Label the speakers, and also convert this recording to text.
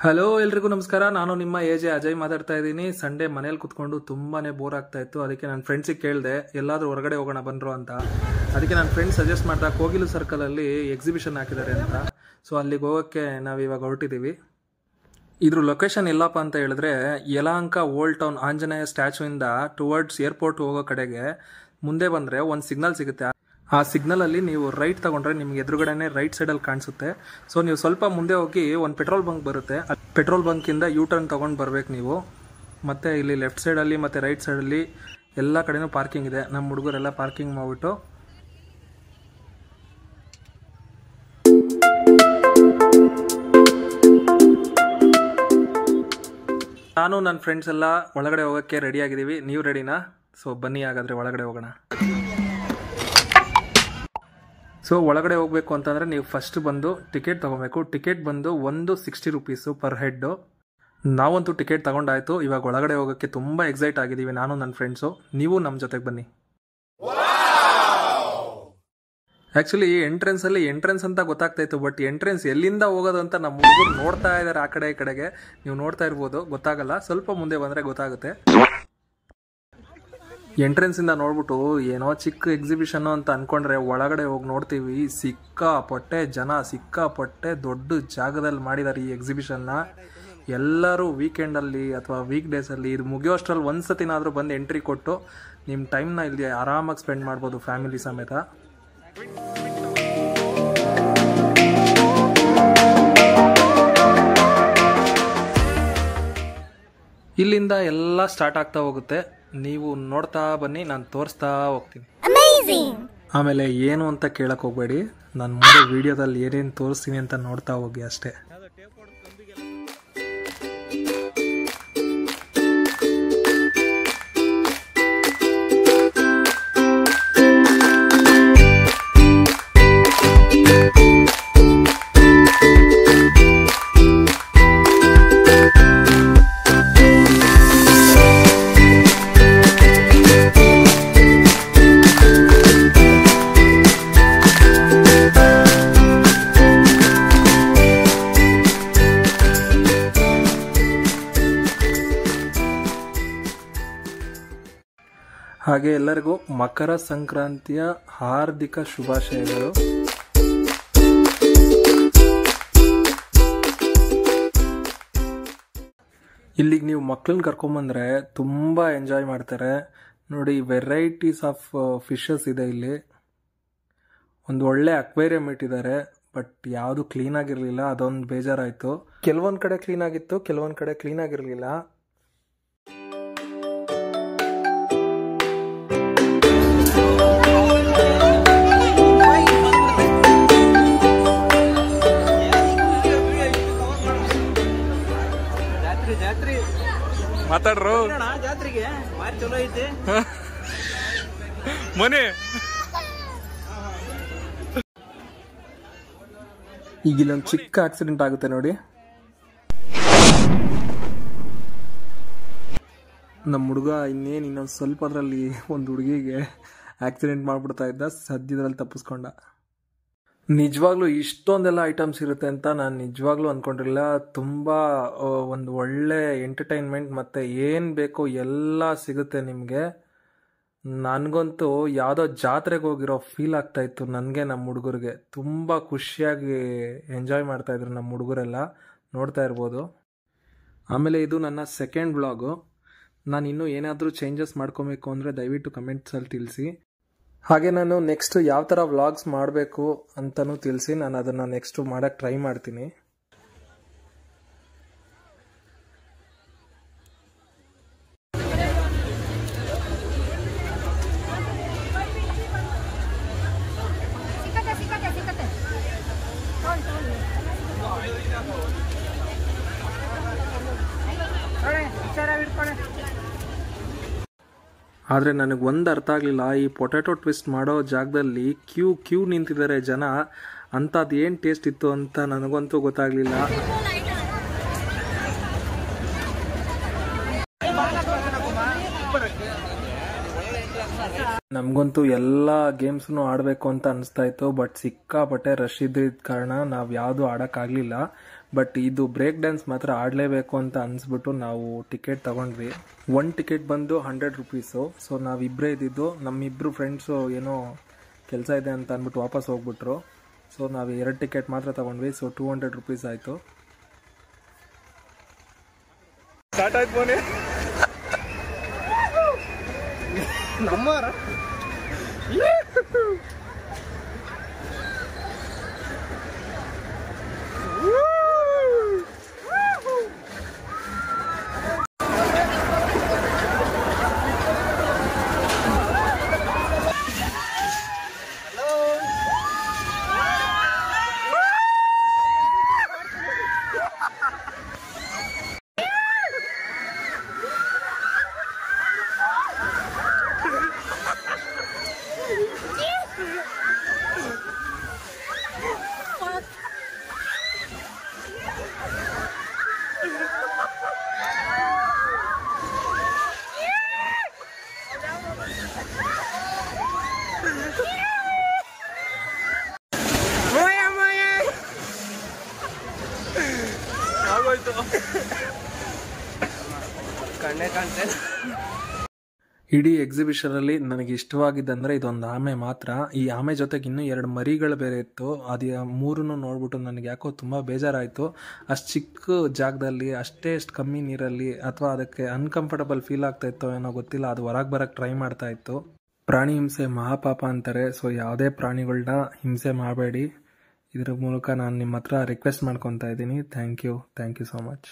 Speaker 1: Hello ಎಲ್ರಿಗೂ ನಮಸ್ಕಾರ. ನಾನು ನಿಮ್ಮ ಎಜೆ ಅಜಯ್ ಮಾತಾಡ್ತಾ ಇದ್ದೀನಿ. ಸಂಡೇ ಮನೇಲಿ ಕುತ್ಕೊಂಡು ತುಂಬಾನೇ ಬೋರ್ ಆಗ್ತಾ ಇತ್ತು. ಅದಕ್ಕೆ ನನ್ನ ಫ್ರೆಂಡ್ಸಿಗೆ ಕೇಳಿದೆ ಎಲ್ಲಾದ್ರೂ ಹೊರಗಡೆ ಹೋಗೋಣ ಬಂದ್ರು ಅಂತ. ಅದಕ್ಕೆ ನನ್ನ ಫ್ರೆಂಡ್ಸ್ ಸಜೆಸ್ಟ್ ಮಾಡ್ತಾ ಕೋಗಿಲು ಸರ್ಕಲ್ ಅಲ್ಲಿ ಎಕ್ಸಿಬಿಷನ್ ಹಾಕಿದ್ದಾರೆ ಅಂತ. ಸೊ ಅಲ್ಲಿಗೆ ಹೋಗೋಕ್ಕೆ ನಾವು ಇವಾಗ ಹೊರಟಿದ್ದೀವಿ. ಇದ್ರ ಲೊಕೇಶನ್ ಎಲ್ಲಪ್ಪ ಅಂತ ಹೇಳಿದ್ರೆ Yelahanka old town Anjaneya statue ಇಂದ ಟುವರ್ಡ್ಸ್ ಏರ್ಪೋರ್ಟ್ ಹೋಗೋ ಕಡೆಗೆ ಮುಂದೆ ಬಂದ್ರೆ ಒಂದು ಸಿಗ್ನಲ್ ಸಿಗುತ್ತೆ. ಆ ಸಿಗ್ನಲ್ ಅಲ್ಲಿ ನೀವು ರೈಟ್ ತಗೊಂಡ್ರೆ ನಿಮ್ಗೆ ಎದುರುಗಡೆನೆ ರೈಟ್ ಸೈಡ್ ಅಲ್ಲಿ ಕಾಣಿಸುತ್ತೆ. ಸೊ ನೀವು ಸ್ವಲ್ಪ ಮುಂದೆ ಹೋಗಿ ಒಂದು ಪೆಟ್ರೋಲ್ ಬಂಕ್ ಬರುತ್ತೆ. ಪೆಟ್ರೋಲ್ ಬಂಕ್ ಇಂದ ಯೂ ಟರ್ನ್ ತಗೊಂಡ್ ಬರ್ಬೇಕು ನೀವು. ಮತ್ತೆ ಇಲ್ಲಿ ಲೆಫ್ಟ್ ಸೈಡ್ ಅಲ್ಲಿ ಮತ್ತೆ ರೈಟ್ ಸೈಡ್ ಅಲ್ಲಿ ಎಲ್ಲ ಕಡೆನೂ ಪಾರ್ಕಿಂಗ್ ಇದೆ. ನಮ್ಮ ಹುಡುಗರೆಲ್ಲ ಪಾರ್ಕಿಂಗ್ ಮಾಡ್ಬಿಟ್ಟು ನಾನು ನನ್ನ ಫ್ರೆಂಡ್ಸ್ ಎಲ್ಲ ಒಳಗಡೆ ಹೋಗೋಕ್ಕೆ ರೆಡಿ ಆಗಿದ್ದೀವಿ. ನೀವು ರೆಡಿನಾ? ಸೊ ಬನ್ನಿ ಹಾಗಾದ್ರೆ ಒಳಗಡೆ ಹೋಗೋಣ. ಸೊ ಒಳಗಡೆ ಹೋಗ್ಬೇಕು ಅಂತಂದರೆ ನೀವು ಫಸ್ಟ್ ಬಂದು ಟಿಕೆಟ್ ತೊಗೋಬೇಕು. ಟಿಕೆಟ್ ಬಂದು 160 ರೂಪೀಸು ಪರ್ ಹೆಡ್ಡು. ನಾವಂತೂ ಟಿಕೆಟ್ ತೊಗೊಂಡಾಯ್ತು. ಇವಾಗ ಒಳಗಡೆ ಹೋಗೋಕ್ಕೆ ತುಂಬ ಎಕ್ಸೈಟ್ ಆಗಿದ್ದೀವಿ ನಾನು ನನ್ನ ಫ್ರೆಂಡ್ಸು. ನೀವು ನಮ್ಮ ಜೊತೆಗೆ ಬನ್ನಿ. ಆ್ಯಕ್ಚುಲಿ ಎಂಟ್ರೆನ್ಸ್ ಅಂತ ಗೊತ್ತಾಗ್ತಾ ಇತ್ತು, ಬಟ್ ಎಂಟ್ರೆನ್ಸ್ ಎಲ್ಲಿಂದ ಹೋಗೋದು ಅಂತ ನಮ್ಮ ಹುಡುಗರು ನೋಡ್ತಾ ಇದ್ದಾರೆ. ಆ ಕಡೆ ಈ ಕಡೆಗೆ ನೀವು ನೋಡ್ತಾ ಇರ್ಬೋದು, ಗೊತ್ತಾಗಲ್ಲ. ಸ್ವಲ್ಪ ಮುಂದೆ ಬಂದರೆ ಗೊತ್ತಾಗುತ್ತೆ. ಎಂಟ್ರೆನ್ಸಿಂದ ನೋಡ್ಬಿಟ್ಟು ಏನೋ ಚಿಕ್ಕ ಎಕ್ಸಿಬಿಷನ್ನು ಅಂತ ಅಂದ್ಕೊಂಡ್ರೆ ಒಳಗಡೆ ಹೋಗಿ ನೋಡ್ತೀವಿ ಸಿಕ್ಕಾಪಟ್ಟೆ ಜನ, ಸಿಕ್ಕಾಪಟ್ಟೆ ದೊಡ್ಡ ಜಾಗದಲ್ಲಿ ಮಾಡಿದ್ದಾರೆ ಈ ಎಕ್ಸಿಬಿಷನ್ನ. ಎಲ್ಲರೂ ವೀಕೆಂಡಲ್ಲಿ ಅಥವಾ ವೀಕ್ ಡೇಸಲ್ಲಿ ಇದು ಮುಗಿಯೋಷ್ಟರಲ್ಲಿ ಒಂದು ಸತಿನಾದರೂ ಬಂದು ಎಂಟ್ರಿ ಕೊಟ್ಟು ನಿಮ್ಮ ಟೈಮ್ನ ಇಲ್ಲಿ ಆರಾಮಾಗಿ ಸ್ಪೆಂಡ್ ಮಾಡ್ಬೋದು ಫ್ಯಾಮಿಲಿ ಸಮೇತ. ಇಲ್ಲಿಂದ ಎಲ್ಲ ಸ್ಟಾರ್ಟ್ ಆಗ್ತಾ ಹೋಗುತ್ತೆ. ನೀವು ನೋಡ್ತಾ ಬನ್ನಿ, ನಾನು ತೋರಿಸ್ತಾ ಹೋಗ್ತೀನಿ. ಆಮೇಲೆ ಏನು ಅಂತ ಕೇಳಕ್ ಹೋಗ್ಬೇಡಿ, ನಾನು ಮುಂದೆ ವಿಡಿಯೋದಲ್ಲಿ ಏನೇನು ತೋರಿಸ್ತೀನಿ ಅಂತ ನೋಡ್ತಾ ಹೋಗಿ ಅಷ್ಟೇ. ಹಾಗೆ ಎಲ್ಲರಿಗೂ ಮಕರ ಸಂಕ್ರಾಂತಿಯ ಹಾರ್ದಿಕ ಶುಭಾಶಯಗಳು. ಇಲ್ಲಿಗೆ ನೀವು ಮಕ್ಕಳನ್ನ ಕರ್ಕೊಂಬಂದ್ರೆ ತುಂಬ ಎಂಜಾಯ್ ಮಾಡ್ತಾರೆ. ನೋಡಿ, ವೆರೈಟೀಸ್ ಆಫ್ ಫಿಶಸ್ ಇದೆ ಇಲ್ಲಿ. ಒಂದು ಒಳ್ಳೆ ಅಕ್ವೇರಿಯಂ ಇಟ್ಟಿದ್ದಾರೆ, ಬಟ್ ಯಾವುದು ಕ್ಲೀನ್ ಆಗಿರಲಿಲ್ಲ. ಅದೊಂದು ಬೇಜಾರಾಯಿತು. ಕೆಲವೊಂದು ಕಡೆ ಕ್ಲೀನ್ ಆಗಿತ್ತು, ಕೆಲವೊಂದು ಕಡೆ ಕ್ಲೀನ್ ಆಗಿರಲಿಲ್ಲ. ಮಾತಾಡ್ರು ಜಾತ್ರೆಗೆ ಚಲೋ ಐತೆ ಮನೆ. ಈಗ ಇಲ್ಲೊಂದು ಚಿಕ್ಕ ಆಕ್ಸಿಡೆಂಟ್ ಆಗುತ್ತೆ ನೋಡಿ. ನಮ್ಮ ಹುಡುಗ ಇನ್ನೊಂದು ಸ್ವಲ್ಪ ಅದರಲ್ಲಿ ಒಂದು ಹುಡುಗಿಗೆ ಆಕ್ಸಿಡೆಂಟ್ ಮಾಡ್ಬಿಡ್ತಾ ಇದ್ದ, ಸದ್ಯದ್ರಲ್ಲಿ ತಪ್ಪಿಸ್ಕೊಂಡ. ನಿಜವಾಗ್ಲೂ ಇಷ್ಟೊಂದೆಲ್ಲ ಐಟಮ್ಸ್ ಇರುತ್ತೆ ಅಂತ ನಾನು ನಿಜವಾಗ್ಲೂ ಅಂದ್ಕೊಂಡಿರಲಿಲ್ಲ. ತುಂಬ ಒಂದು ಒಳ್ಳೆ ಎಂಟರ್ಟೈನ್ಮೆಂಟ್ ಮತ್ತು ಏನು ಬೇಕೋ ಎಲ್ಲ ಸಿಗುತ್ತೆ ನಿಮಗೆ. ನನಗಂತೂ ಯಾವುದೋ ಜಾತ್ರೆಗೆ ಹೋಗಿರೋ ಫೀಲ್ ಆಗ್ತಾಯಿತ್ತು ನನಗೆ. ನಮ್ಮ ಹುಡುಗರಿಗೆ ತುಂಬ ಖುಷಿಯಾಗಿ ಎಂಜಾಯ್ ಮಾಡ್ತಾಯಿದ್ರು ನಮ್ಮ ಹುಡುಗರೆಲ್ಲ, ನೋಡ್ತಾ ಇರ್ಬೋದು. ಆಮೇಲೆ ಇದು ನನ್ನ ಸೆಕೆಂಡ್ ವ್ಲಾಗು. ನಾನು ಇನ್ನೂ ಏನಾದರೂ ಚೇಂಜಸ್ ಮಾಡ್ಕೊಬೇಕು ಅಂದರೆ ದಯವಿಟ್ಟು ಕಮೆಂಟ್ಸಲ್ಲಿ ತಿಳಿಸಿ. ಹಾಗೆ ನಾನು ನೆಕ್ಸ್ಟ್ ಯಾವ ಥರ ವ್ಲಾಗ್ಸ್ ಮಾಡಬೇಕು ಅಂತಲೂ ತಿಳಿಸಿ. ನಾನು ಅದನ್ನು ನೆಕ್ಸ್ಟು ಮಾಡೋಕ್ಕೆ ಟ್ರೈ ಮಾಡ್ತೀನಿ. ಆದರೆ ನನಗೆ ಒಂದು ಅರ್ಥ ಆಗಲಿಲ್ಲ, ಈ ಪೊಟ್ಯಾಟೊ ಟ್ವಿಸ್ಟ್ ಮಾಡೋ ಜಾಗದಲ್ಲಿ ಕ್ಯೂ ನಿಂತಿದ್ದಾರೆ ಜನ. ಅಂಥದ್ದು ಏನು ಟೇಸ್ಟ್ ಇತ್ತು ಅಂತ ನನಗಂತೂ ಗೊತ್ತಾಗಲಿಲ್ಲ. ನಮಗಂತೂ ಎಲ್ಲ ಗೇಮ್ಸ್ನು ಆಡಬೇಕು ಅಂತ ಅನಿಸ್ತಾ ಇತ್ತು, ಬಟ್ ಸಿಕ್ಕಾಪಟ್ಟೆ ರಶ್ ಇದ್ದಿದ್ದ ಕಾರಣ ನಾವು ಯಾವುದು ಆಡೋಕ್ಕಾಗಲಿಲ್ಲ. ಬಟ್ ಇದು ಬ್ರೇಕ್ ಡ್ಯಾನ್ಸ್ ಮಾತ್ರ ಆಡಲೇಬೇಕು ಅಂತ ಅನಿಸ್ಬಿಟ್ಟು ನಾವು ಟಿಕೆಟ್ ತಗೊಂಡ್ವಿ. 1 ಟಿಕೆಟ್ ಬಂದು 100 ರುಪೀಸು. ಸೊ ನಾವಿಬ್ಬರೇ ಇದ್ದಿದ್ದು, ನಮ್ಮಿಬ್ಬರು ಫ್ರೆಂಡ್ಸು ಏನೋ ಕೆಲಸ ಇದೆ ಅಂತ ಅಂದ್ಬಿಟ್ಟು ವಾಪಸ್ ಹೋಗ್ಬಿಟ್ರು. ಸೊ ನಾವು 2 ಟಿಕೆಟ್ ಮಾತ್ರ ತಗೊಂಡ್ವಿ. ಸೊ 200 ರುಪೀಸ್ ಆಯಿತು. ಸ್ಟಾರ್ಟ್ ಆಯ್ತು ಬೋನಿ ನಮ್ಮಾರ ಇಡೀ ಎಕ್ಸಿಬಿಷನಲ್ಲಿ ನನಗೆ ಇಷ್ಟವಾಗಿದ್ದಂದರೆ ಇದೊಂದು ಆಮೆ ಮಾತ್ರ. ಈ ಆಮೆ ಜೊತೆಗೆ ಇನ್ನೂ 2 ಮರಿಗಳು ಬೇರೆ ಇತ್ತು. ಅದು 3 ನೋಡ್ಬಿಟ್ಟು ನನಗೆ ಯಾಕೋ ತುಂಬ ಬೇಜಾರಾಯಿತು. ಅಷ್ಟು ಚಿಕ್ಕ ಜಾಗದಲ್ಲಿ ಅಷ್ಟೇ ಕಮ್ಮಿ ನೀರಲ್ಲಿ, ಅಥವಾ ಅದಕ್ಕೆ ಅನ್ಕಂಫರ್ಟಬಲ್ ಫೀಲ್ ಆಗ್ತಾ ಇತ್ತೋ ಏನೋ ಗೊತ್ತಿಲ್ಲ, ಅದು ಹೊರಗೆ ಬರೋಕ್ಕೆ ಟ್ರೈ ಮಾಡ್ತಾ ಇತ್ತು. ಪ್ರಾಣಿ ಹಿಂಸೆ ಮಹಾಪಾಪ ಅಂತಾರೆ. ಸೊ ಯಾವುದೇ ಪ್ರಾಣಿಗಳನ್ನ ಹಿಂಸೆ ಮಾಡಬೇಡಿ. ಇದರ ಮೂಲಕ ನಾನು ನಿಮ್ಮ ಹತ್ರ ರಿಕ್ವೆಸ್ಟ್ ಮಾಡ್ಕೊತಾ ಇದ್ದೀನಿ. Thank you so much.